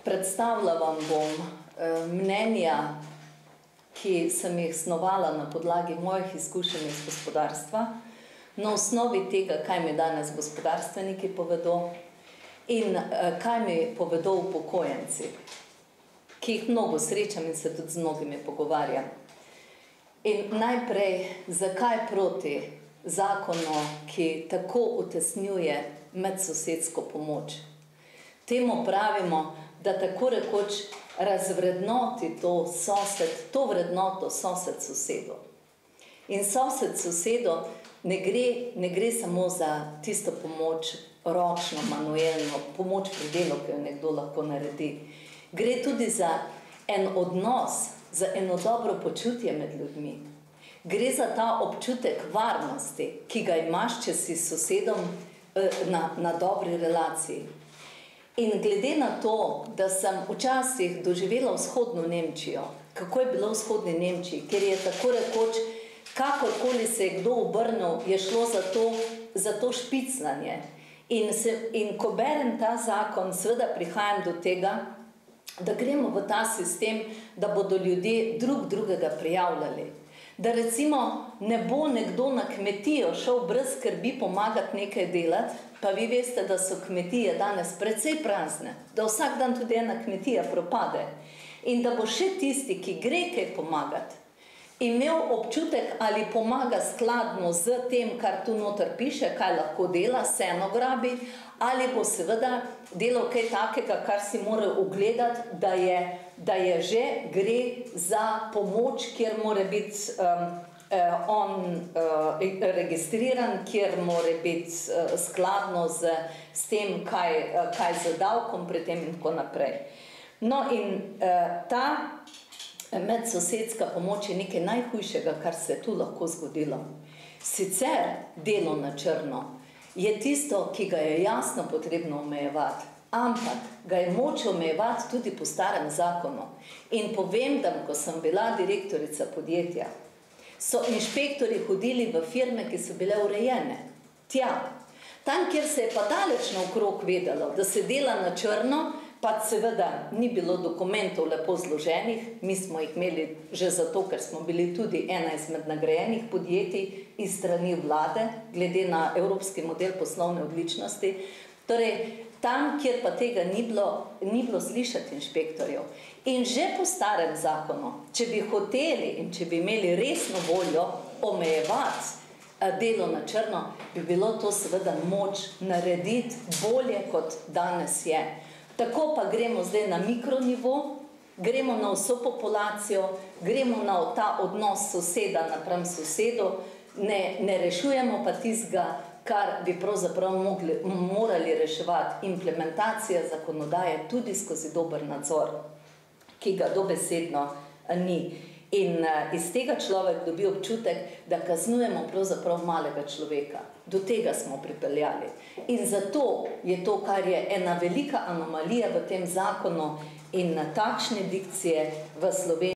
Predstavila vam bom mnenja, ki sem jih snovala na podlagi mojih izkušenj iz gospodarstva, na osnovi tega, kaj mi danes gospodarstveniki povedo in kaj mi povedo upokojenci, ki jih mnogo srečam in se tudi z mnogimi pogovarjam. In najprej, zakaj proti zakonu, ki tako utesnjuje medsosedsko pomoč? Temu pravimo, da tako rekoč razvrednoti to vrednoto sosed sosedu. In sosed sosedu ne gre samo za tisto pomoč, ročno, manuelno, pomoč pri delu, ki jo nekdo lahko naredi. Gre tudi za en odnos, za eno dobro počutje med ljudmi. Gre za ta občutek varnosti, ki ga imaš, če si s sosedom na dobri relaciji. In glede na to, da sem včasih doživela vzhodno Nemčijo, kako je bilo v vzhodni Nemčiji, kjer je tako rekoč, kakorkoli se je kdo obrnil, je šlo za to špicnanje. In ko berem ta zakon, seveda prihajam do tega, da gremo v ta sistem, da bodo ljudje drug drugega prijavljali. Da recimo ne bo nekdo na kmetijo šel brez skrbi pomagati nekaj delati, pa vi veste, da so kmetije danes precej prazne, da vsak dan tudi ena kmetija propade. In da bo še tisti, ki gre kaj pomagati, imel občutek, ali pomaga skladno z tem, kar tu noter piše, kaj lahko dela, seno grabi, ali bo seveda delal kaj takega, kar si mora ugledati, da je že gre za pomoč, kjer mora biti on registriran, kjer mora biti skladno s tem, kaj z davkom pri tem in tako naprej. No in ta medsosedska pomoč je nekaj najhujšega, kar se je tu lahko zgodilo. Sicer delo na črno je tisto, ki ga je jasno potrebno omejevati, ampak ga je moč omejevati tudi po starem zakonu. In povem, da ko sem bila direktorica podjetja, so inšpektori hodili v firme, ki so bile urejene. Tja, tam, kjer se je pa daleč naokrog vedelo, da se dela na črno, pa seveda ni bilo dokumentov lepo zloženih, mi smo jih imeli že zato, ker smo bili tudi ena izmed nagrajenih podjetij iz strani vlade, glede na evropski model poslovne odličnosti. Torej, tam, kjer pa tega ni bilo slišati inšpektorjev. In že po starem zakonu, če bi hoteli in če bi imeli resno voljo omejevati delo na črno, bi bilo to seveda moč narediti bolje, kot danes je. Tako pa gremo zdaj na mikronivo, gremo na vso populacijo, gremo na ta odnos soseda napram sosedu, ne rešujemo pa tistega, kar bi pravzaprav morali reševati, implementacija zakonodaje tudi skozi dober nadzor, ki ga dobesedno ni. In iz tega človek dobi občutek, da kaznujemo pravzaprav malega človeka. Do tega smo pripeljali. In zato je to, kar je ena velika anomalija v tem zakonu in takšne dikcije v Sloveniji.